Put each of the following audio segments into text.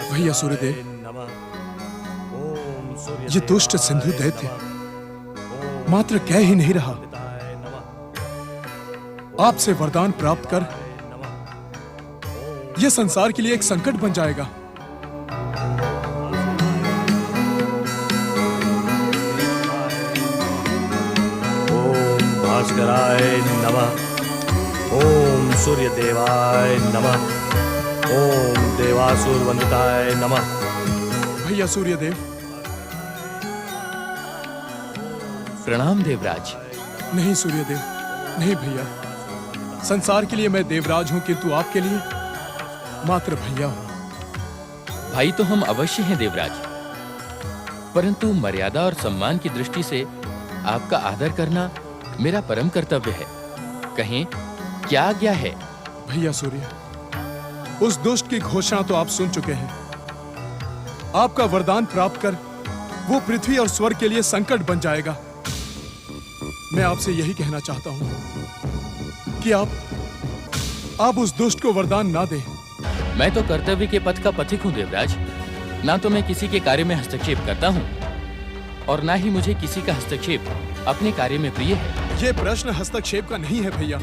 भैया सूर्यदेव, ये दुष्ट सिंधु दैत्य मात्र कह ही नहीं रहा, आपसे वरदान प्राप्त कर यह संसार के लिए एक संकट बन जाएगा। ओम भास्कराय नमः, ओम सूर्यदेवाय नमः, ओम देवासुर वंदिताय नमः। भैया सूर्यदेव। प्रणाम देवराज। नहीं सूर्यदेव, नहीं भैया, संसार के लिए मैं देवराज हूं, किंतु आपके लिए मात्र भैया हूं। भाई तो हम अवश्य हैं देवराज, परंतु मर्यादा और सम्मान की दृष्टि से आपका आदर करना मेरा परम कर्तव्य है। कहें क्या आज्ञा है? भैया सूर्य, उस दुष्ट की घोषणा तो आप सुन चुके हैं। आपका वरदान प्राप्त कर वो पृथ्वी और स्वर्ग के लिए संकट बन जाएगा। मैं आपसे यही कहना चाहता हूं कि आप उस दुष्ट को वरदान ना दें। मैं तो कर्तव्य के पथ का पथिक हूं देवराज। ना तो मैं किसी के कार्य में हस्तक्षेप करता हूं और ना ही मुझे किसी का हस्तक्षेप अपने कार्य में प्रिय है। ये प्रश्न हस्तक्षेप का नहीं है भैया,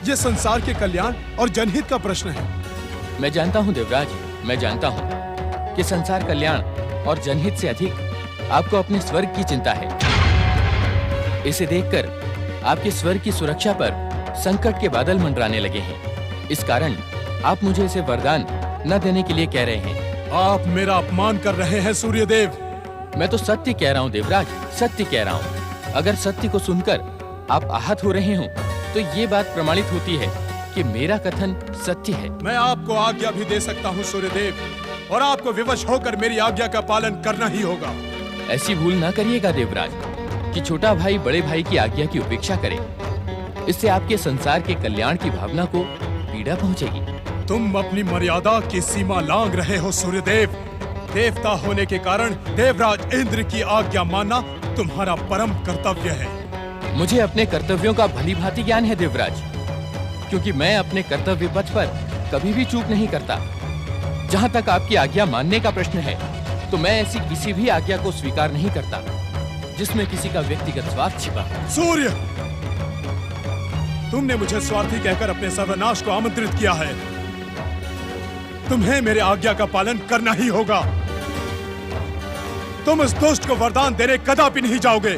ये संसार के कल्याण और जनहित का प्रश्न है। मैं जानता हूं देवराज, मैं जानता हूं कि संसार कल्याण और जनहित से अधिक आपको अपने स्वर्ग की चिंता है। इसे देखकर आपके स्वर्ग की सुरक्षा पर संकट के बादल मंडराने लगे हैं। इस कारण आप मुझे इसे वरदान न देने के लिए कह रहे हैं। आप मेरा अपमान कर रहे हैं सूर्यदेव। मैं तो सत्य कह रहा हूं देवराज, सत्य कह रहा हूं। अगर सत्य को सुनकर आप आहत हो रहे हो तो ये बात प्रमाणित होती है कि मेरा कथन सत्य है। मैं आपको आज्ञा भी दे सकता हूं सूर्यदेव, और आपको विवश होकर मेरी आज्ञा का पालन करना ही होगा। ऐसी भूल ना करिएगा देवराज कि छोटा भाई बड़े भाई की आज्ञा की उपेक्षा करे। इससे आपके संसार के कल्याण की भावना को पीड़ा पहुंचेगी। तुम अपनी मर्यादा की सीमा लांघ रहे हो सूर्यदेव। देवता होने के कारण देवराज इंद्र की आज्ञा मानना तुम्हारा परम कर्तव्य है। मुझे अपने कर्तव्यों का भली भांति ज्ञान है देवराज, क्योंकि मैं अपने कर्तव्य पथ पर कभी भी चूक नहीं करता। जहाँ तक आपकी आज्ञा मानने का प्रश्न है, तो मैं ऐसी किसी भी आज्ञा को स्वीकार नहीं करता जिसमें किसी का व्यक्तिगत स्वार्थ छिपा हो। सूर्य, तुमने मुझे स्वार्थी कहकर अपने सर्वनाश को आमंत्रित किया है। तुम्हें मेरे आज्ञा का पालन करना ही होगा। तुम इस दुष्ट को वरदान देने कदापि नहीं जाओगे।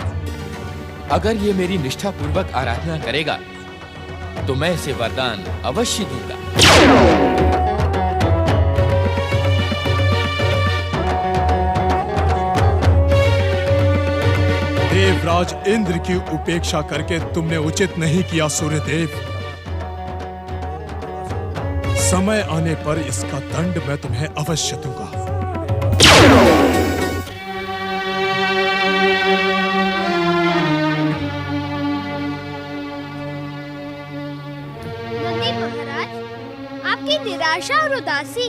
अगर ये मेरी निष्ठा पूर्वक आराधना करेगा तो मैं इसे वरदान अवश्य दूंगा। देवराज इंद्र की उपेक्षा करके तुमने उचित नहीं किया सूर्यदेव। समय आने पर इसका दंड मैं तुम्हें अवश्य दूंगा। नंदी महाराज, आपकी निराशा और उदासी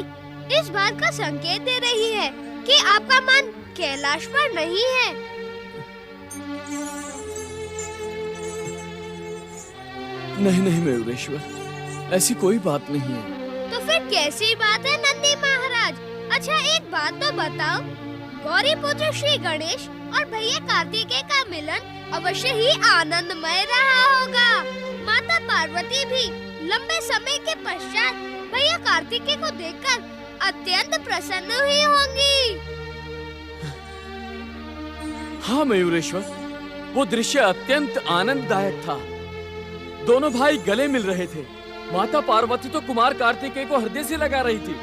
इस बात का संकेत दे रही है कि आपका मन कैलाश पर नहीं है। नहीं मयूरेश्वर, ऐसी कोई बात नहीं है। तो फिर कैसी बात है नंदी महाराज? अच्छा एक बात तो बताओ, गौरी पुत्र श्री गणेश और भैया कार्तिकेय का मिलन अवश्य ही आनंदमय रहा होगा। माता पार्वती भी लंबे समय के पश्चात भैया कार्तिकेय को देखकर अत्यंत प्रसन्न हुई होंगी। हाँ मयूरेश्वर, वो दृश्य अत्यंत आनंददायक था। दोनों भाई गले मिल रहे थे। माता पार्वती तो कुमार कार्तिकेय को हृदय से लगा रही थी।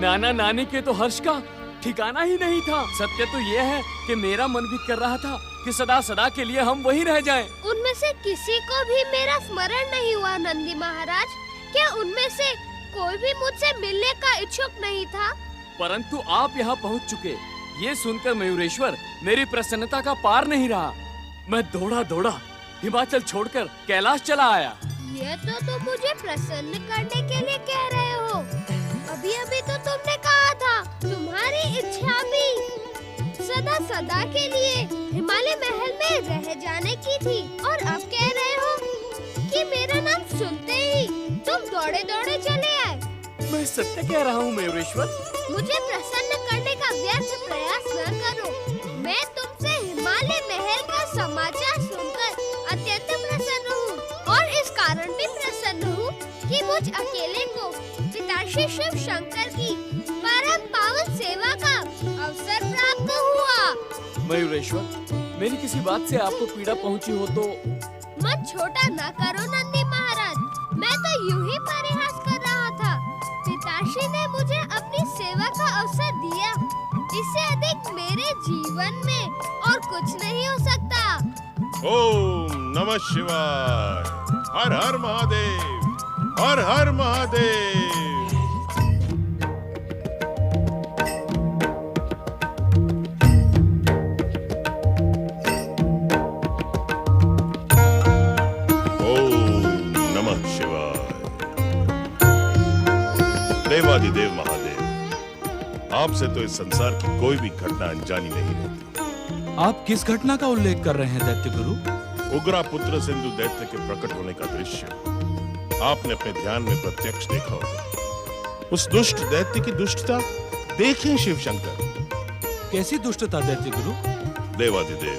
नाना नानी के तो हर्ष का ठिकाना ही नहीं था। सत्य तो ये है कि मेरा मन भी कर रहा था कि सदा सदा के लिए हम वहीं रह जाएं। उनमें से किसी को भी मेरा स्मरण नहीं हुआ नंदी महाराज। क्या उनमें से कोई भी मुझसे मिलने का इच्छुक नहीं था? परंतु आप यहाँ पहुँच चुके, ये सुनकर मयूरेश्वर मेरी प्रसन्नता का पार नहीं रहा। मैं दौड़ा हिमाचल छोड़कर कैलाश चला आया। ये तो तुम मुझे प्रसन्न करने के लिए कह रहे हो। अभी तो तुमने कहा था तुम्हारी इच्छा भी सदा सदा के लिए हिमालय महल में रह जाने की थी, और अब कह रहे हो कि मेरा नाम सुनते ही तुम दौड़े चले आए। मैं सत्य कह रहा हूँ मयूरेश्वर। मुझे प्रसन्न करने का व्यर्थ प्रयास न करो। मैं तुमसे हिमालय महल का समाचार सुनकर अत्यंत प्रसन्न हूँ और इस कारण भी प्रसन्न हूँ कि मुझ अकेले को पिताश्री शिव शंकर की परम पावन सेवा का अवसर प्राप्त हुआ। मयूरेश्वर, मेरी किसी बात से आपको पीड़ा पहुंची हो तो मन छोटा न करो नंदी महाराज, मैं तो यूं ही परिहास कर रहा था। पिताश्री ने मुझे अपनी सेवा का अवसर दिया, इससे अधिक मेरे जीवन में और कुछ नहीं हो सकता। ओम नमः शिवाय। हर हर महादेव, हर हर महादेव। देवादिदेव महादेव, आपसे तो इस संसार की कोई भी घटना अनजानी नहीं रहती। आप किस घटना का उल्लेख कर रहे हैं दैत्य गुरु? उग्रा पुत्र सिंधु दैत्य के प्रकट होने का दृश्य आपने अपने ध्यान में प्रत्यक्ष देखा होगा। उस दुष्ट दैत्य की दुष्टता देखें शिव शंकर। कैसी दुष्टता दैत्य गुरु? देवादिदेव,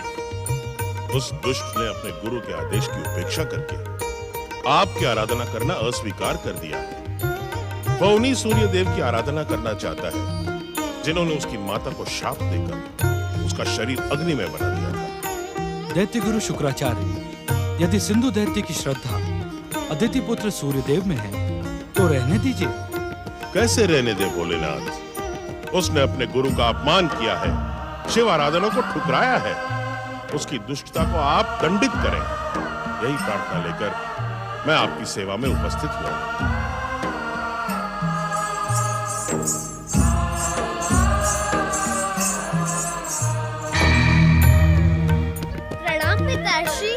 उस दुष्ट ने अपने गुरु के आदेश की उपेक्षा करके आपकी आराधना करना अस्वीकार कर दिया है। वह उन्हीं सूर्य देव की आराधना करना चाहता है जिन्होंने उसकी माता को शाप देकर उसका शरीर अग्नि में बना दिया था। दैत्य गुरु शुक्राचार्य, यदि सिंधु दैत्य की श्रद्धा अदिति पुत्र सूर्य देव में है तो रहने दीजिए। कैसे रहने दे भोलेनाथ? उसने अपने गुरु का अपमान किया है, शिव आराधना को ठुकराया है। उसकी दुष्टता को आप दंडित करें, यही प्रार्थना लेकर मैं आपकी सेवा में उपस्थित हुआ। प्रणाम पिताश्री।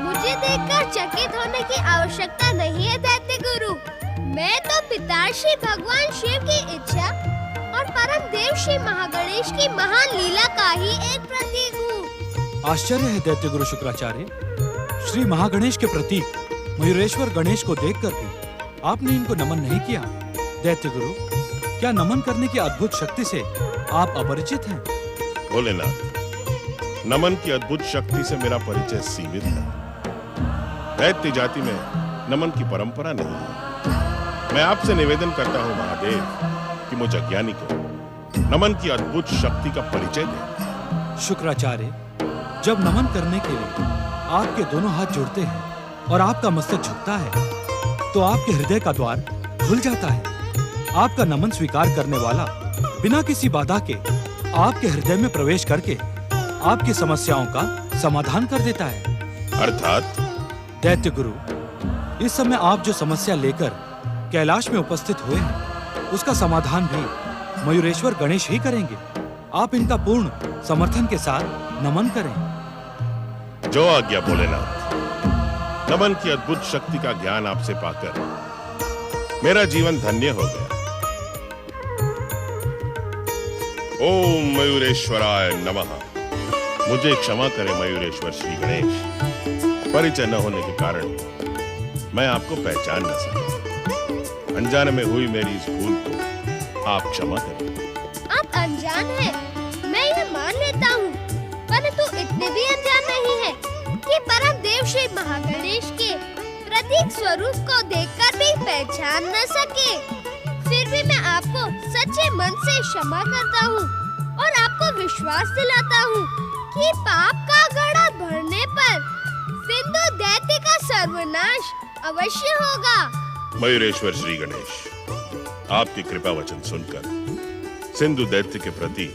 मुझे देखकर चकित होने की आवश्यकता नहीं है दैत्य गुरु। मैं तो पिताश्री भगवान शिव की इच्छा और परम देव श्री महागणेश की महान लीला का ही एक प्रतीक हूँ। आश्चर्य है दैत्य गुरु शुक्राचार्य, श्री महागणेश के प्रतीक मयूरेश्वर गणेश को देखकर भी आपने इनको नमन नहीं किया। दैत्य गुरु, क्या नमन करने की अद्भुत शक्ति से आप अपरिचित हैं? भोलेनाथ, नमन की अद्भुत शक्ति से मेरा परिचय सीमित है। दैत्य जाति में नमन की परंपरा नहीं है। मैं आपसे निवेदन करता हूँ महादेव कि मुझ अज्ञानी को नमन की अद्भुत शक्ति का परिचय दें। शुक्राचार्य, जब नमन करने के लिए आपके दोनों हाथ जुड़ते हैं और आपका मस्तक झुकता है तो आपके हृदय का द्वार खुल जाता है। आपका नमन स्वीकार करने वाला बिना किसी बाधा के आपके हृदय में प्रवेश करके आपकी समस्याओं का समाधान कर देता है। अर्थात? दैत्य गुरु, इस समय आप जो समस्या लेकर कैलाश में उपस्थित हुए हैं उसका समाधान भी मयूरेश्वर गणेश ही करेंगे। आप इनका पूर्ण समर्थन के साथ नमन करें। जो आज्ञा भोलेनाथ। नमन की अद्भुत शक्ति का ज्ञान आपसे पाकर मेरा जीवन धन्य हो गया। ओम मयूरेश्वराय नमः। मुझे क्षमा करें मयूरेश्वर श्री गणेश, परिचय न होने के कारण मैं आपको पहचान न सका। अनजाने में हुई मेरी इस भूल को आप क्षमा करें। आप अनजान हैं, मैं यह मान लेता हूँ, परंतु इतने भी अनजान नहीं है कि परम देव श्री महागणेश के प्रतीक स्वरूप को देखकर भी पहचान न सके। फिर भी मैं आपको सच्चे मन से क्षमा करता हूँ और आपको विश्वास दिलाता हूँ कि पाप का घड़ा भरने पर सिंधु दैत्य का सर्वनाश अवश्य होगा। मयूरेश्वर श्री गणेश, आपकी कृपा वचन सुनकर सिंधु दैत्य के प्रति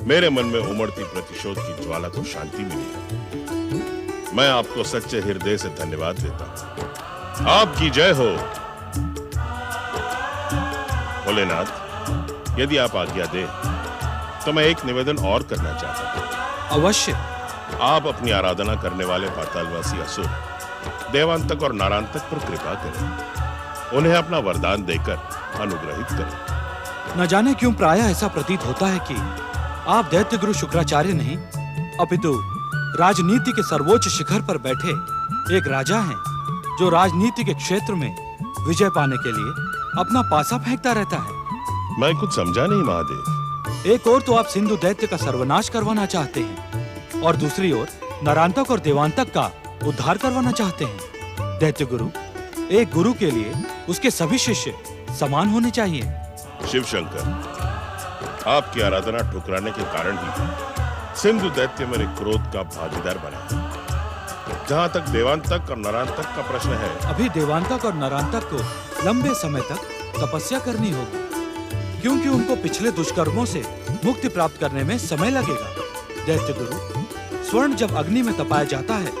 मेरे मन में उमड़ती प्रतिशोध की ज्वाला को शांति मिली है। मैं आपको सच्चे हृदय से धन्यवाद देता हूँ। आपकी जय हो। भोलेनाथ, यदि आप आज्ञा दें तो मैं एक निवेदन और करना चाहता हूँ। अवश्य। आप अपनी आराधना करने वाले पातालवासी असुर देवांतक और नारांतक पर कृपा करें, उन्हें अपना वरदान देकर अनुग्रहित करें। न जाने क्यों प्रायः ऐसा प्रतीत होता है कि आप दैत्य गुरु शुक्राचार्य नहीं अपितु राजनीति के सर्वोच्च शिखर पर बैठे एक राजा हैं। जो राजनीति के क्षेत्र में विजय पाने के लिए अपना पासा फेंकता रहता है। मैं कुछ समझा नहीं महादेव। एक ओर तो आप सिंधु दैत्य का सर्वनाश करवाना चाहते हैं और दूसरी ओर नरांतक और देवांतक का उद्धार करवाना चाहते हैं। दैत्य गुरु, एक गुरु के लिए उसके सभी शिष्य समान होने चाहिए। शिव शंकर, आपकी आराधना ठुकराने के कारण ही सिंधु दैत्य मेरे क्रोध का भागीदार बना। जहाँ तक देवांतक और नरांतक का प्रश्न है, अभी देवांतक और नरांतक को लंबे समय तक तपस्या करनी होगी, क्योंकि उनको पिछले दुष्कर्मों से मुक्ति प्राप्त करने में समय लगेगा। दैत्य गुरु, स्वर्ण जब अग्नि में तपाया जाता है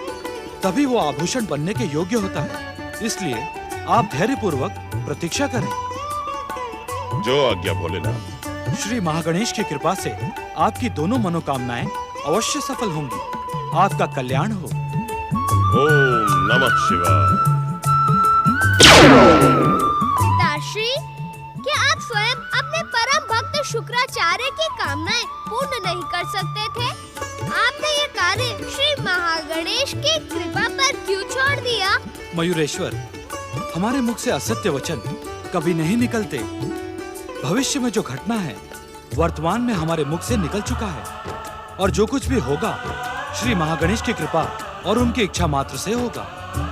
तभी वो आभूषण बनने के योग्य होता है। इसलिए आप धैर्यपूर्वक प्रतीक्षा करें। जो आज्ञा भोलेनाथ। श्री महागणेश की कृपा से आपकी दोनों मनोकामनाएं अवश्य सफल होंगी। आपका कल्याण हो। ओम नमः शिवाय। पिताश्री, क्या आप स्वयं अपने परम भक्त शुक्राचार्य की कामनाएं पूर्ण नहीं कर सकते थे? आपने ये कार्य श्री महागणेश की कृपा पर क्यों छोड़ दिया? मयूरेश्वर, हमारे मुख से असत्य वचन कभी नहीं निकलते। भविष्य में जो घटना है वर्तमान में हमारे मुख से निकल चुका है, और जो कुछ भी होगा श्री महागणेश की कृपा और उनकी इच्छा मात्र से होगा,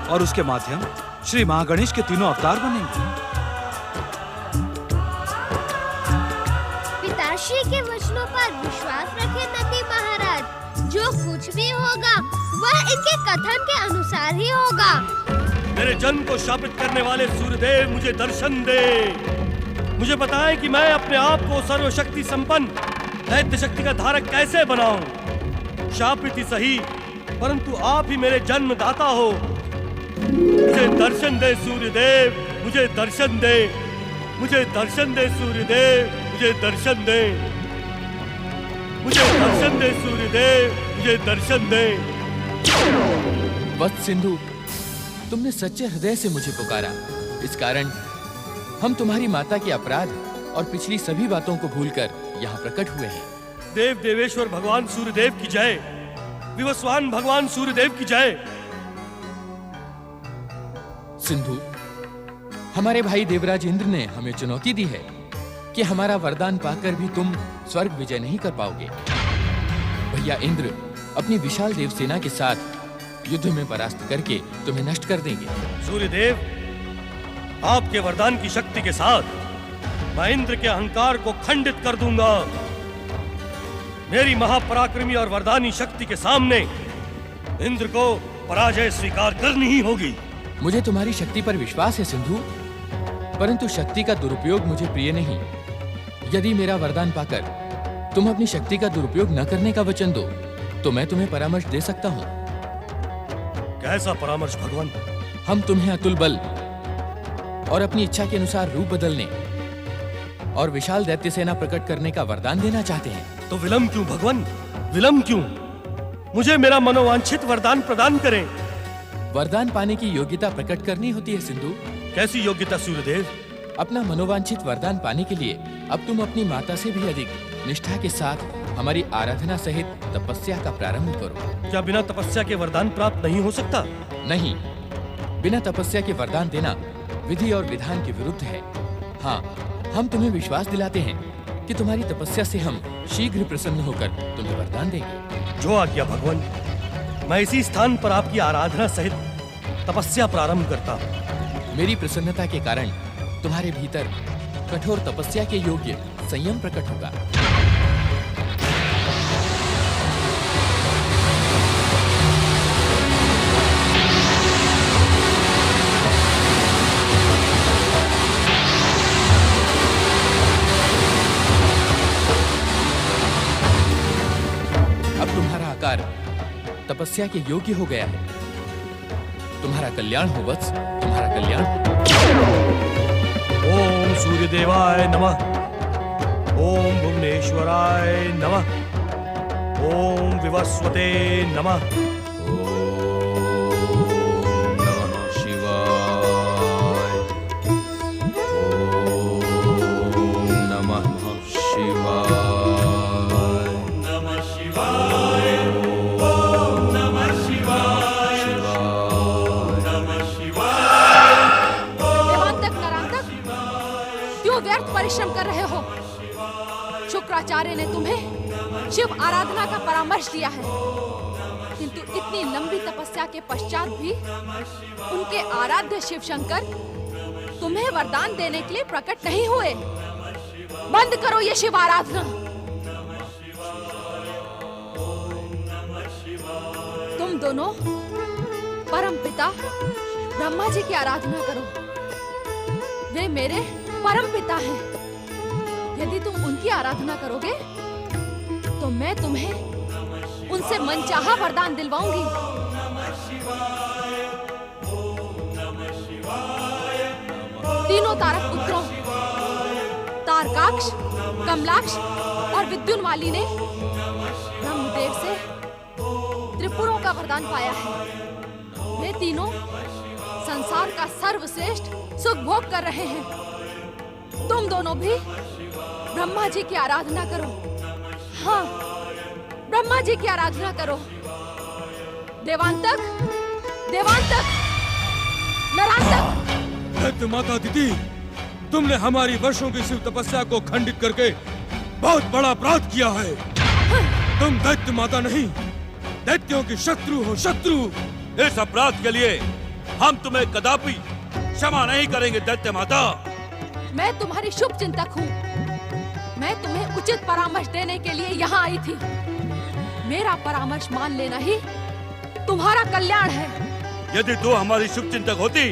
और उसके माध्यम श्री महागणेश के तीनों अवतार बनेंगे। पिताश्री के वचनों पर विश्वास रखें नंदी महाराज। जो कुछ भी होगा वह इनके कथन के अनुसार ही होगा। मेरे जन्म को शापित करने वाले सूर्यदेव, मुझे दर्शन दे। मुझे बताएं कि मैं अपने आप को सर्वशक्ति संपन्न दैत्य शक्ति का धारक कैसे बनाऊं। शापित ही सही, परंतु आप ही मेरे जन्मदाता हो। मुझे दर्शन दे सूर्यदेव, मुझे दर्शन दे। मुझे दर्शन दे सूर्यदेव, मुझे दर्शन दे। मुझे दर्शन दे सूर्यदेव, मुझे दर्शन दे। वत्स सिंधु, तुमने सच्चे हृदय से मुझे पुकारा। इस कारण हम तुम्हारी माता के अपराध और पिछली सभी बातों को भूलकर यहाँ प्रकट हुए हैं। देव देवेश्वर भगवान सूर्यदेव की जय। विवस्वान भगवान सूर्यदेव की जय। सिंधु, हमारे भाई देवराज इंद्र ने हमें चुनौती दी है कि हमारा वरदान पाकर भी तुम स्वर्ग विजय नहीं कर पाओगे। भैया इंद्र अपनी विशाल देवसेना के साथ युद्ध में परास्त करके तुम्हें नष्ट कर देंगे। सूर्यदेव, आपके वरदान की शक्ति के साथ मैं इंद्र के अहंकार को खंडित कर दूंगा। मेरी महापराक्रमी और वरदानी शक्ति के सामने इंद्र को पराजय स्वीकार करनी ही होगी। मुझे तुम्हारी शक्ति पर विश्वास है सिंधु, परंतु शक्ति का दुरुपयोग मुझे प्रिय नहीं। यदि मेरा वरदान पाकर तुम अपनी शक्ति का दुरुपयोग न करने का वचन दो तो मैं तुम्हें परामर्श दे सकता हूँ। कैसा परामर्श भगवान? हम तुम्हें अतुल बल और अपनी इच्छा के अनुसार रूप बदलने और विशाल दैत्य सेना प्रकट करने का वरदान देना चाहते हैं। तो विलंब क्यों भगवान? विलंब क्यों? मुझे मेरा मनोवांछित वरदान प्रदान करें। वरदान पाने की योग्यता प्रकट करनी होती है सिंधु। कैसी योग्यता सूर्यदेव? अपना मनोवांछित वरदान पाने के लिए अब तुम अपनी माता से भी अधिक निष्ठा के साथ हमारी आराधना सहित तपस्या का प्रारंभ करो। क्या बिना तपस्या के वरदान प्राप्त नहीं हो सकता? नहीं, बिना तपस्या के वरदान देना विधि और विधान के विरुद्ध है। हाँ, हम तुम्हें विश्वास दिलाते हैं कि तुम्हारी तपस्या से हम शीघ्र प्रसन्न होकर तुम्हें वरदान देंगे। जो आज्ञा भगवान। मैं इसी स्थान पर आपकी आराधना सहित तपस्या प्रारंभ करता हूँ। मेरी प्रसन्नता के कारण तुम्हारे भीतर कठोर तपस्या के योग्य संयम प्रकट होगा। अब तुम्हारा आकार तपस्या के योग्य हो गया है। तुम्हारा कल्याण हो वत्स, तुम्हारा कल्याण हो। ओम सूर्यदेवाय नमः। ओम भुवनेश्वराय नमः। ओम विवस्वते नमः। परिश्रम कर रहे हो? शुक्राचार्य ने तुम्हें शिव आराधना का परामर्श दिया है, किंतु इतनी लंबी तपस्या के पश्चात भी उनके आराध्य शिव शंकर तुम्हें वरदान देने के लिए प्रकट नहीं हुए। बंद करो ये शिव आराधना। तुम दोनों परम पिता ब्रह्मा जी की आराधना करो। वे मेरे परम पिता हैं। यदि तुम उनकी आराधना करोगे तो मैं तुम्हें उनसे मनचाहा वरदान दिलवाऊंगी। तीनों तारक पुत्रों तारकाक्ष, कमलाक्ष और विद्युन्माली ने ब्रह्मदेव से त्रिपुरों का वरदान पाया है। वे तीनों संसार का सर्वश्रेष्ठ सुख भोग कर रहे हैं। तुम दोनों भी ब्रह्मा जी की आराधना करो। हाँ, ब्रह्मा जी की आराधना करो। देवांतक, देवांतक, नरांतक। दैत्य माता दीदी, तुमने हमारी वर्षों की शिव तपस्या को खंडित करके बहुत बड़ा अपराध किया है। तुम दैत्य माता नहीं, दैत्यों की शत्रु हो, शत्रु। इस अपराध के लिए हम तुम्हें कदापि क्षमा नहीं करेंगे दैत्य माता। मैं तुम्हारी शुभ चिंतक हूँ। मैं तुम्हें उचित परामर्श देने के लिए यहाँ आई थी। मेरा परामर्श मान लेना ही तुम्हारा कल्याण है। यदि तू हमारी शुभ चिंतक होती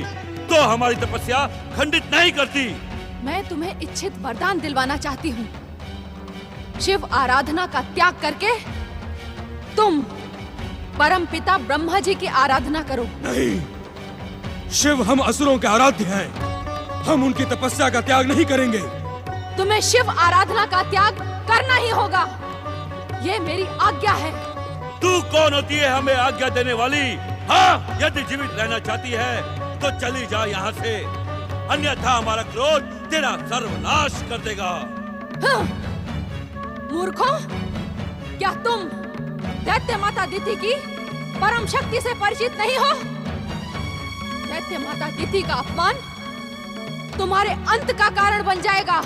तो हमारी तपस्या खंडित नहीं करती। मैं तुम्हें इच्छित वरदान दिलवाना चाहती हूँ। शिव आराधना का त्याग करके तुम परम पिता ब्रह्मा जी की आराधना करो। नहीं, शिव हम असुरों के आराध्य हैं। हम उनकी तपस्या का त्याग नहीं करेंगे। तुम्हें शिव आराधना का त्याग करना ही होगा। ये मेरी आज्ञा है। तू कौन होती है हमें आज्ञा देने वाली? हाँ, यदि जीवित रहना चाहती है तो चली जा यहाँ से, अन्यथा हमारा क्रोध तेरा सर्वनाश कर देगा। हाँ, मूर्खों, क्या तुम दैत्य माता दिति की परम शक्ति से परिचित नहीं हो? दैत्य माता दिति का अपमान तुम्हारे अंत का कारण बन जाएगा।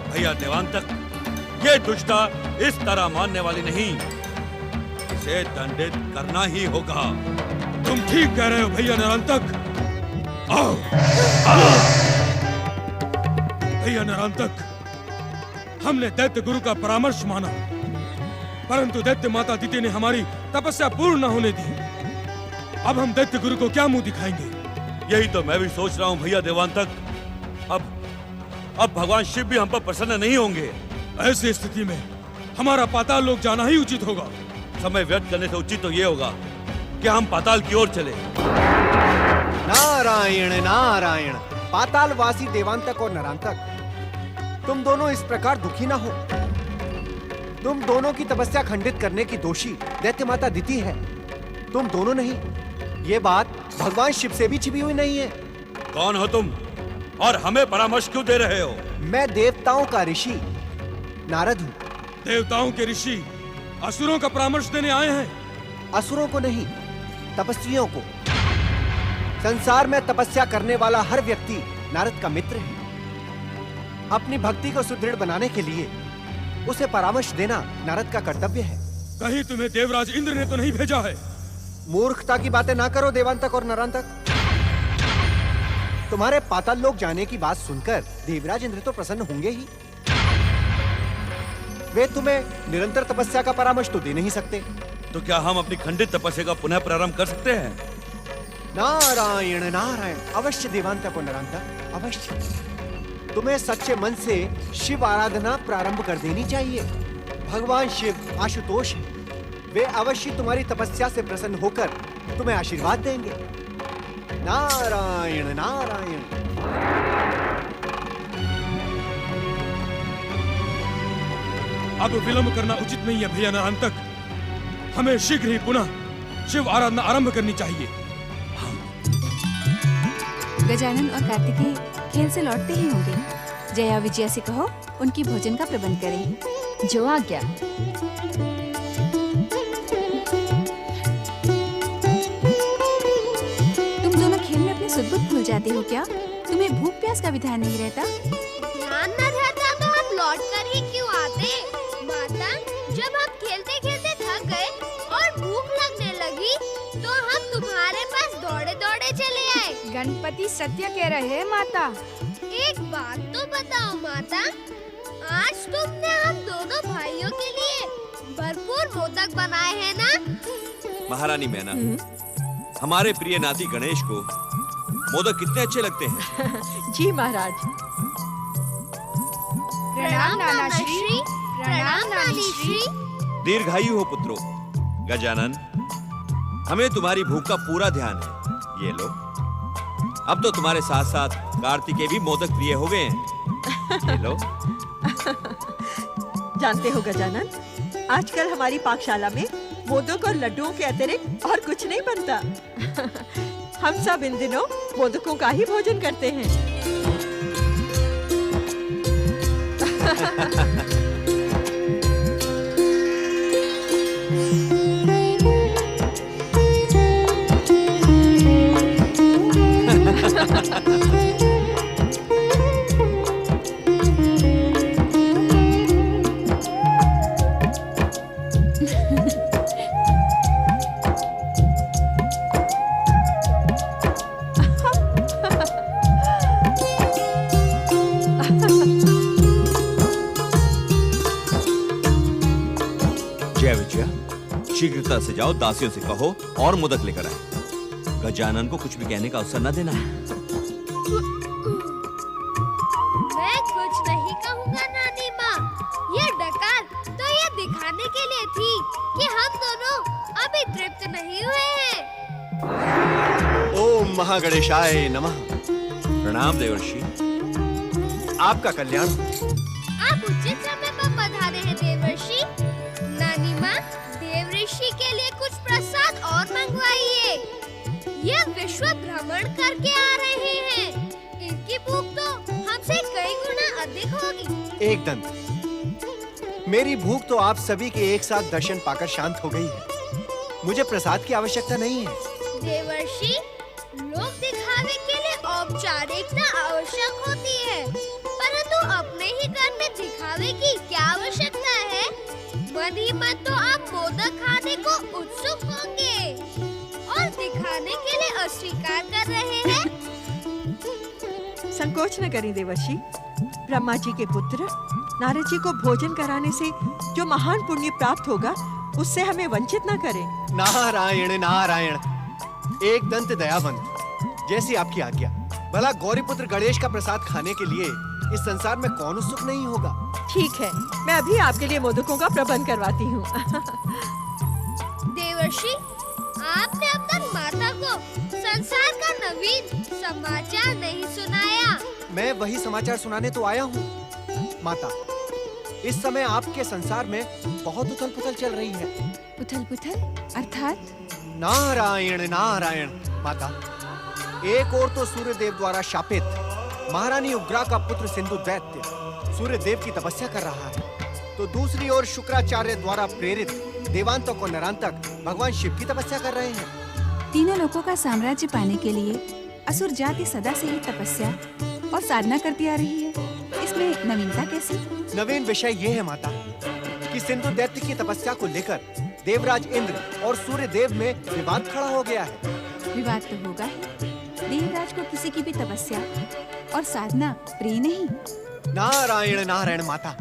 भैया देवांतक, ये दुष्टा इस तरह मानने वाली नहीं। इसे दंडित करना ही होगा। तुम ठीक कह रहे हो भैया नरांतक। आओ, भैया नरांतक, हमने दैत्य गुरु का परामर्श माना, परंतु दैत्य माता दिति ने हमारी तपस्या पूर्ण न होने दी। अब हम दैत्य गुरु को क्या मुंह दिखाएंगे? यही तो मैं भी सोच रहा हूँ भैया देवांतक। अब भगवान शिव भी हम पर प्रसन्न नहीं होंगे। ऐसी स्थिति में हमारा पाताल लोक जाना ही उचित होगा। समय व्यर्थ करने से उचित तो ये होगा कि हम पाताल की ओर चले। नारायण नारायण। पातालवासी देवांतक और नरांतक, तुम दोनों इस प्रकार दुखी ना हो। तुम दोनों की तपस्या खंडित करने की दोषी दैत्य माता दिति है, तुम दोनों नहीं। ये बात भगवान शिव से भी छिपी हुई नहीं है। कौन हो तुम और हमें परामर्श क्यों दे रहे हो? मैं देवताओं का ऋषि नारद हूँ। देवताओं के ऋषि असुरों का परामर्श देने आए हैं। असुरों को नहीं, तपस्वियों को। संसार में तपस्या करने वाला हर व्यक्ति नारद का मित्र है। अपनी भक्ति को सुदृढ़ बनाने के लिए उसे परामर्श देना नारद का कर्तव्य है। कहीं तुम्हें देवराज इंद्र ने तो नहीं भेजा है? मूर्खता की बातें ना करो देवांतक और नरांतक। तुम्हारे पाताल लोक जाने की बात सुनकर देवराज इंद्र तो प्रसन्न होंगे ही। वे तुम्हें निरंतर तपस्या का परामर्श तो दे नहीं सकते। तो क्या हम अपनी खंडित तपस्या का पुनः प्रारंभ कर सकते हैं? नारायण नारायण। अवश्य देवांतक और नरांतक, अवश्य। तुम्हें सच्चे मन से शिव आराधना प्रारंभ कर देनी चाहिए। भगवान शिव आशुतोष है। वे अवश्य तुम्हारी तपस्या से प्रसन्न होकर तुम्हें आशीर्वाद देंगे। नारायण नारायण। अब विलंब करना उचित नहीं है भैया नरांतक। हमें शीघ्र ही पुनः शिव आराधना आरंभ करनी चाहिए। गजानन और कार्तिकेय खेल से लौटते ही होंगे। जया विजया से कहो उनकी भोजन का प्रबंध करें। जो आज्ञा। तुम दोनों खेल में अपने सुध-बुध भूल जाते हो क्या? तुम्हें भूख प्यास का भी ध्यान नहीं रहता? ध्यान न रहता तो हम लौट कर ही क्यों आते? माता, जब हम खेलते खेलते थक गए और भूख लगने लगी तो हम तुम्हारे पास दौड़े दौड़े चले आए। गणपति सत्य कह रहे हैं माता। एक बात तो बताओ माता, आज तुमने हम दोनों भाइयों के लिए भरपूर मोदक बनाए हैं ना? महारानी मैना, हमारे प्रिय नाती गणेश को मोदक कितने अच्छे लगते हैं। जी महाराज। प्रणाम नाना श्री, प्रणाम नानी श्री। दीर्घायु हो पुत्रो। गजानन, हमें तुम्हारी भूख का पूरा ध्यान है। ये लो, अब तो तुम्हारे साथ साथ कार्तिकेय भी मोदक प्रिय हो गए हैं। ये लो। जानते हो गजानन, आजकल हमारी पाकशाला में मोदक और लड्डुओं के अतिरिक्त और कुछ नहीं बनता। हम सब इन दिनों मोदकों का ही भोजन करते हैं। जय विजया, शीघ्रता से जाओ, दासियों से कहो और मोदक लेकर आए। गजानन को कुछ भी कहने का अवसर न देना। मैं कुछ नहीं कहूँगा नानी माँ। ये डकार तो ये दिखाने के लिए थी कि हम दोनों अभी तृप्त नहीं हुए हैं। ओम महागणेशाय नमः। प्रणाम देवर्षि। आपका कल्याण। आप उचित समय पर पधारे हैं देवर्षि। नानी माँ, देवऋषि के लिए कुछ प्रसाद और मंगवाइए। ये विश्व भ्रमण करके आ रहे हैं। इनकी भूख तो हमसे कई गुना अधिक होगी। एक दंत, मेरी भूख तो आप सभी के एक साथ दर्शन पाकर शांत हो गई है। मुझे प्रसाद की आवश्यकता नहीं है। देवर्षि, लोक दिखावे के लिए औपचारिकता आवश्यक होती है, परंतु अपने ही घर में दिखावे की क्या आवश्यकता है? मन ही मन तो आप मोदक खाने को उत्सुक होंगे और दिखाने के लिए अस्वीकार कर रहे हैं। संकोच न करें देवर्षि। ब्रह्मा जी के पुत्र नारद जी को भोजन कराने से जो महान पुण्य प्राप्त होगा, उससे हमें वंचित न करें। नारायण नारायण। एक दंत दयावंत, जैसी आपकी आज्ञा। भला गौरीपुत्र गणेश का प्रसाद खाने के लिए इस संसार में कौन उत्सुक नहीं होगा। ठीक है, मैं अभी आपके लिए मोदकों का प्रबंध करवाती हूँ। देवर्षि, आपने अब तक माता को संसार का नवीन समाचार नहीं सुनाया। मैं वही समाचार सुनाने तो आया हूँ। माता, इस समय आपके संसार में बहुत उथल पुथल चल रही है। उथल पुथल अर्थात? नारायण नारायण। माता, एक ओर तो सूर्य देव द्वारा शापित महारानी उग्रा का पुत्र सिंधु दैत्य सूर्य देव की तपस्या कर रहा है, तो दूसरी ओर शुक्राचार्य द्वारा प्रेरित देवांतक और नरांतक भगवान शिव की तपस्या कर रहे हैं। तीनों लोगों का साम्राज्य पाने के लिए असुर जाति सदा से ही तपस्या और साधना करती आ रही है। इसमें नवीनता कैसी? नवीन विषय ये है माता कि सिंधु दैत्य की तपस्या को लेकर देवराज इंद्र और सूर्य देव में विवाद खड़ा हो गया है। विवाद तो होगा ही। देवराज को किसी की भी तपस्या और साधना प्रिय नहीं। नारायण नारायण माता,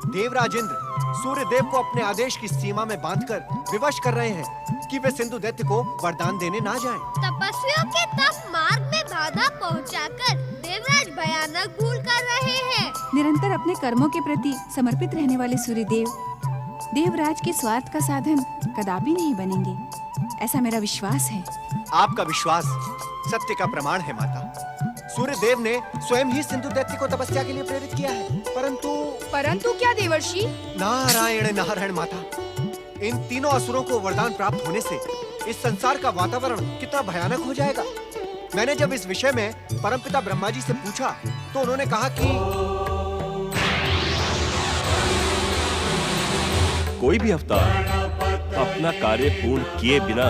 देवराज इंद्र सूर्य देव को अपने आदेश की सीमा में बांधकर विवश कर रहे हैं कि वे सिंधु दैत्य को वरदान देने ना जाएं। तपस्वियों के तप मार्ग में बाधा पहुंचाकर देवराज भयानक भूल कर रहे हैं। निरंतर अपने कर्मों के प्रति समर्पित रहने वाले सूर्यदेव देवराज के स्वार्थ का साधन कदापि नहीं बनेंगे, ऐसा मेरा विश्वास है। आपका विश्वास सत्य का प्रमाण है माता। सूर्य देव ने स्वयं ही सिंधु दैत्य को तपस्या के लिए प्रेरित किया है, परंतु क्या देवर्षि? नारायण नारायण माता, इन तीनों असुरों को वरदान प्राप्त होने से इस संसार का वातावरण कितना भयानक हो जाएगा। मैंने जब इस विषय में परमपिता ब्रह्मा जी से पूछा तो उन्होंने कहा कि कोई भी अवतार अपना कार्य पूर्ण किए बिना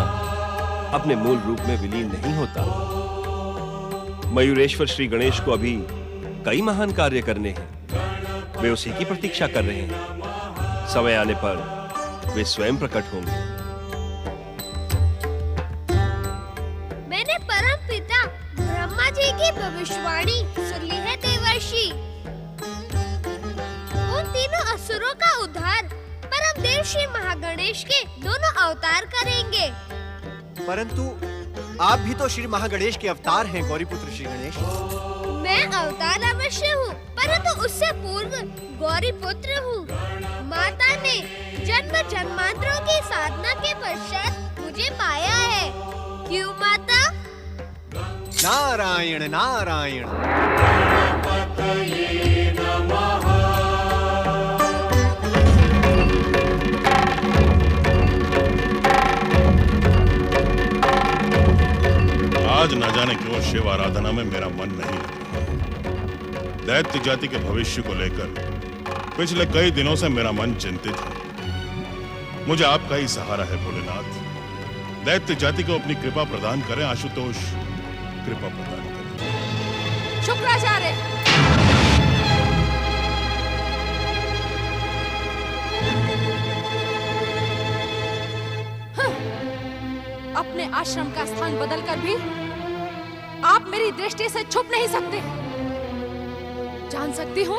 अपने मूल रूप में विलीन नहीं होता। मयूरेश्वर श्री गणेश को अभी कई महान कार्य करने हैं। वे उसी की प्रतीक्षा कर रहे हैं। समय आने पर वे स्वयं प्रकट होंगे। मैंने परम पिता ब्रह्मा जी की भविष्यवाणी सुन ली है देवर्षि। उन तीनों असुरों का उद्धार परम देव श्री महागणेश के दोनों अवतार करेंगे। परंतु आप भी तो श्री महागणेश के अवतार हैं गौरीपुत्र श्री गणेश। मैं अवतार अवश्य हूँ, परंतु उससे पूर्व गौरीपुत्र हूँ। माता ने जन्म जन्मांतरों की साधना के पश्चात मुझे पाया है। क्यों माता? नारायण नारायण। आज न जाने क्यों शिव आराधना में मेरा मन नहीं लगता। दैत्य जाति के भविष्य को लेकर पिछले कई दिनों से मेरा मन चिंतित है। मुझे आपका ही सहारा है भोलेनाथ। दैत्य जाति को अपनी कृपा प्रदान करें आशुतोष, कृपा प्रदान करें। शुक्राचार्य, अपने आश्रम का स्थान बदलकर भी आप मेरी दृष्टि से छुप नहीं सकते। जान सकती हूँ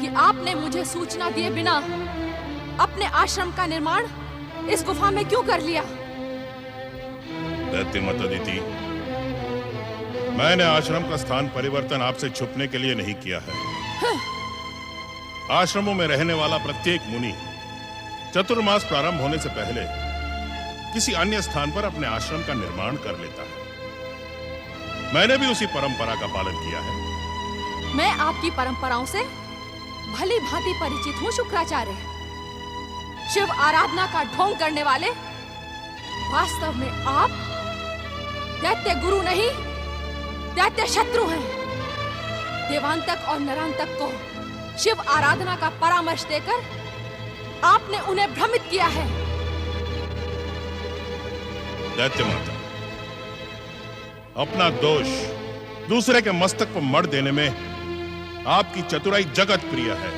कि आपने मुझे सूचना दिए बिना अपने आश्रम का निर्माण इस गुफा में क्यों कर लिया? दैत्य माता दीदी, मैंने आश्रम का स्थान परिवर्तन आपसे छुपने के लिए नहीं किया है। आश्रमों में रहने वाला प्रत्येक मुनि चतुर्मास प्रारंभ होने से पहले किसी अन्य स्थान पर अपने आश्रम का निर्माण कर लेता है। मैंने भी उसी परंपरा का पालन किया है। मैं आपकी परंपराओं से भली भांति परिचित हूँ शुक्राचार्य। शिव आराधना का ढोंग करने वाले वास्तव में आप दैत्य गुरु नहीं, दैत्य शत्रु हैं। देवांतक और नरांतक को शिव आराधना का परामर्श देकर आपने उन्हें भ्रमित किया है। दैत्य माता, अपना दोष दूसरे के मस्तक पर मढ़ देने में आपकी चतुराई जगत प्रिय है।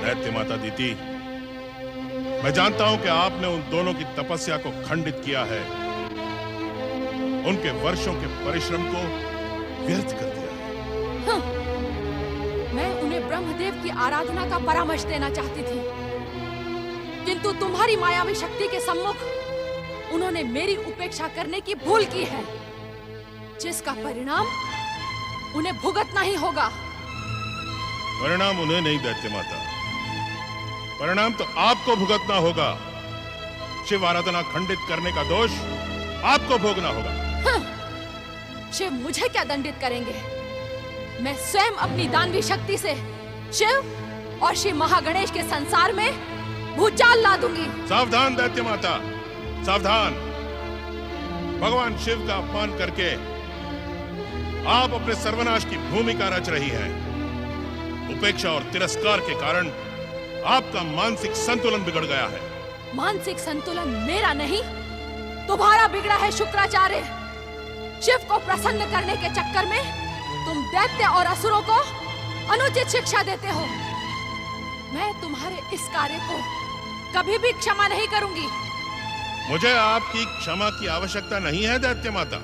दैत्य माता दीदी, मैं जानता हूं कि आपने उन दोनों की तपस्या को खंडित किया है, उनके वर्षों के परिश्रम को व्यर्थ कर दिया है। मैं उन्हें ब्रह्मदेव की आराधना का परामर्श देना चाहती थी, किंतु तुम्हारी मायावी शक्ति के सम्मुख उन्होंने मेरी उपेक्षा करने की भूल की है, जिसका परिणाम उन्हें भुगतना ही होगा। परिणाम उन्हें नहीं दैत्य माता, परिणाम तो आपको भुगतना होगा। शिव आराधना खंडित करने का दोष आपको भोगना होगा। शिव मुझे क्या दंडित करेंगे? मैं स्वयं अपनी दानवी शक्ति से शिव और श्री महागणेश के संसार में भूचाल ला दूंगी। सावधान दैत्य माता, सावधान। भगवान शिव का अपमान करके आप अपने सर्वनाश की भूमिका रच रही हैं। उपेक्षा और तिरस्कार के कारण आपका मानसिक संतुलन बिगड़ गया है। मानसिक संतुलन मेरा नहीं, तुम्हारा बिगड़ा है शुक्राचार्य। शिव को प्रसन्न करने के चक्कर में तुम दैत्य और असुरों को अनुचित शिक्षा देते हो। मैं तुम्हारे इस कार्य को कभी भी क्षमा नहीं करूंगी। मुझे आपकी क्षमा की आवश्यकता नहीं है दैत्य माता।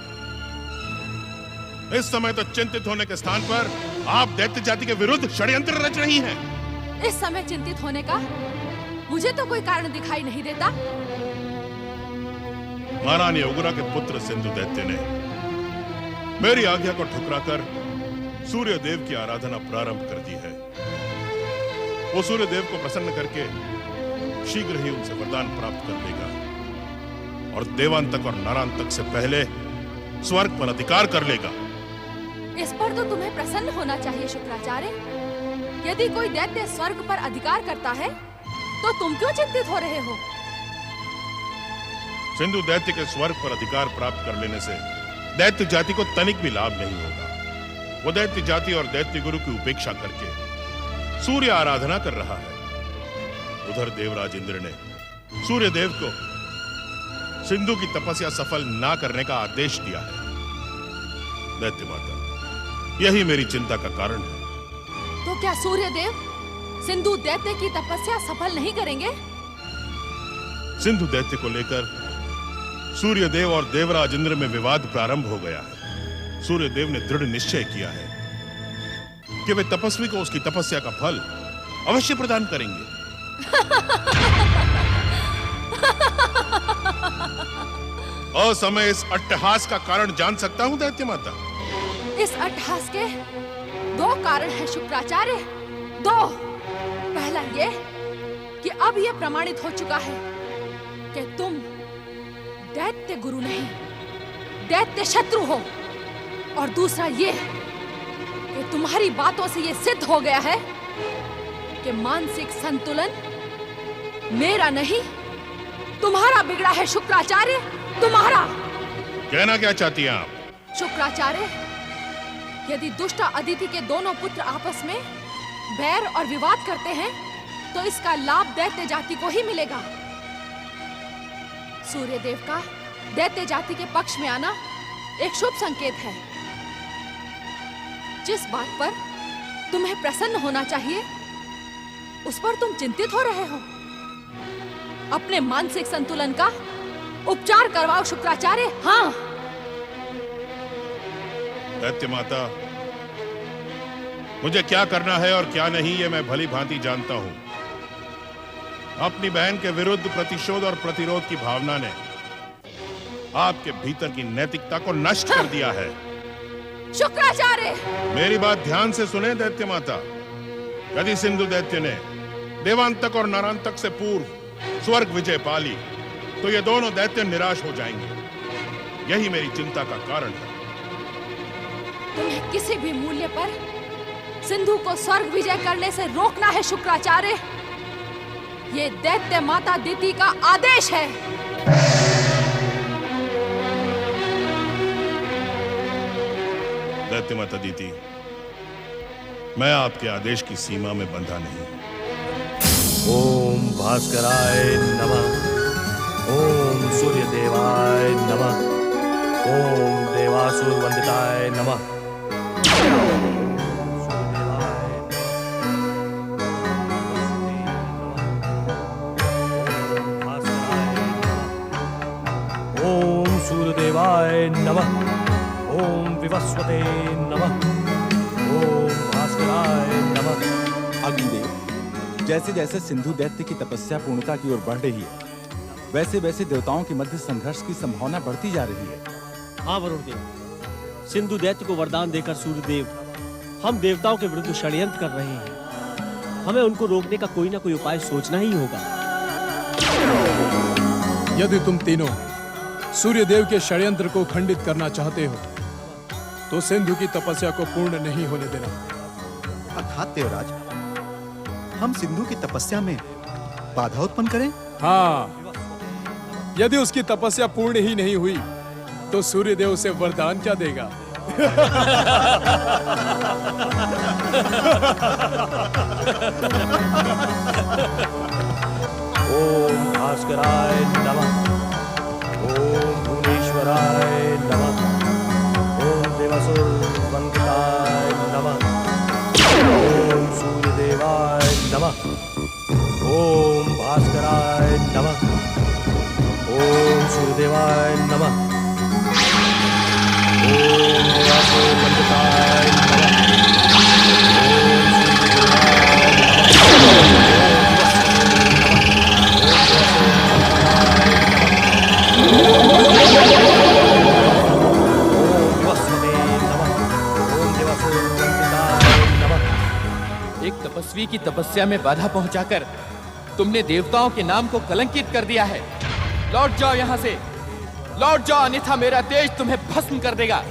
इस समय तो चिंतित होने के स्थान पर आप दैत्य जाति के विरुद्ध षड्यंत्र रच रही हैं। इस समय चिंतित होने का मुझे तो कोई कारण दिखाई नहीं देता। महारानी उग्रा के पुत्र सिंधु दैत्य ने मेरी आज्ञा को ठुकराकर सूर्य देव की आराधना प्रारंभ कर दी है। वो सूर्य देव को प्रसन्न करके शीघ्र ही उनसे वरदान प्राप्त कर लेगा और देवांतक और नरांतक से पहले स्वर्ग पर अधिकार कर लेगा। इस पर तो तुम्हें प्रसन्न होना चाहिए शुक्राचार्य। यदि कोई दैत्य स्वर्ग पर अधिकार करता है तो तुम क्यों चिंतित हो रहे हो? सिंधु दैत्य के स्वर्ग पर अधिकार प्राप्त कर लेने से दैत्य जाति को तनिक भी लाभ नहीं होगा। वो दैत्य जाति और दैत्य गुरु की उपेक्षा करके सूर्य आराधना कर रहा है। उधर देवराज इंद्र ने सूर्य देव को सिंधु की तपस्या सफल ना करने का आदेश दिया है। दैत्य माता, यही मेरी चिंता का कारण है। तो क्या सूर्य देव सिंधु दैत्य की तपस्या सफल नहीं करेंगे? सिंधु दैत्य को लेकर सूर्य देव और देवराज इंद्र में विवाद प्रारंभ हो गया है। सूर्य देव ने दृढ़ निश्चय किया है कि वे तपस्वी को उसकी तपस्या का फल अवश्य प्रदान करेंगे। असमय इस अट्टहास का कारण जान सकता हूं दैत्य माता? इस अट्टहास के 2 कारण हैं शुक्राचार्य। 2। पहला ये कि अब यह प्रमाणित हो चुका है कि तुम दैत्य गुरु नहीं, दैत्य शत्रु हो। और दूसरा ये कि तुम्हारी बातों से ये सिद्ध हो गया है कि मानसिक संतुलन मेरा नहीं, तुम्हारा बिगड़ा है शुक्राचार्य, तुम्हारा। कहना क्या चाहती हैं आप? शुक्राचार्य, यदि दुष्ट अदिति के दोनों पुत्र आपस में बैर और विवाद करते हैं तो इसका लाभ दैत्य जाति को ही मिलेगा। सूर्य देव का दैत्य जाति के पक्ष में आना एक शुभ संकेत है। जिस बात पर तुम्हें प्रसन्न होना चाहिए उस पर तुम चिंतित हो रहे हो। अपने मानसिक संतुलन का उपचार करवाओ शुक्राचार्य। हाँ दैत्य माता, मुझे क्या करना है और क्या नहीं ये मैं भली भांति जानता हूं। अपनी बहन के विरुद्ध प्रतिशोध और प्रतिरोध की भावना ने आपके भीतर की नैतिकता को नष्ट कर दिया है। शुक्राचार्य, मेरी बात ध्यान से सुने दैत्य माता। यदि सिंधु दैत्य ने देवांतक और नरांतक से पूर्व स्वर्ग विजय पा ली तो ये दोनों दैत्य निराश हो जाएंगे। यही मेरी चिंता का कारण है। तुम्हें किसी भी मूल्य पर सिंधु को स्वर्ग विजय करने से रोकना है शुक्राचार्य। ये दैत्य माता दिति का आदेश है। दैत्य माता दिति, मैं आपके आदेश की सीमा में बंधा नहीं। ओम भास्कराय नमः। ओम सूर्य देवाय नमः। ओम देवासुर वंदिताय नमः। ओम सूर्यदेवाय नमः। ओम विवस्वते नमः। ओम भास्कराय नमः। अग्निदेव, जैसे जैसे सिंधु दैत्य की तपस्या पूर्णता की ओर बढ़ रही है वैसे वैसे देवताओं के मध्य संघर्ष की संभावना बढ़ती जा रही है। हाँ वरुण देव, सिंधु दैत्य को वरदान देकर सूर्यदेव हम देवताओं के विरुद्ध षड्यंत्र कर रहे हैं। हमें उनको रोकने का कोई ना कोई उपाय सोचना ही होगा। यदि तुम तीनों सूर्यदेव के षड्यंत्र को खंडित करना चाहते हो तो सिंधु की तपस्या को पूर्ण नहीं होने देना। अर्थात देवराज, हम सिंधु की तपस्या में बाधा उत्पन्न करें? हाँ, यदि उसकी तपस्या पूर्ण ही नहीं हुई तो सूर्यदेव उसे वरदान क्या देगा? ओम भास्कराय नमः। ओम भुवनेश्वराय नमः। ओम देवासुर वंदिताय नमः। ओम सूर्यदेवाय नमः। ओम भास्कराय नमः। ओम सूर्यदेवाय नमः। ओम देवासुर वंदिताय नमः। एक तपस्वी की तपस्या में बाधा पहुंचाकर तुमने देवताओं के नाम को कलंकित कर दिया है। लौट जाओ यहां से, लौट जाओ, अन्यथा मेरा तेज तुम्हें भस्म कर देगा।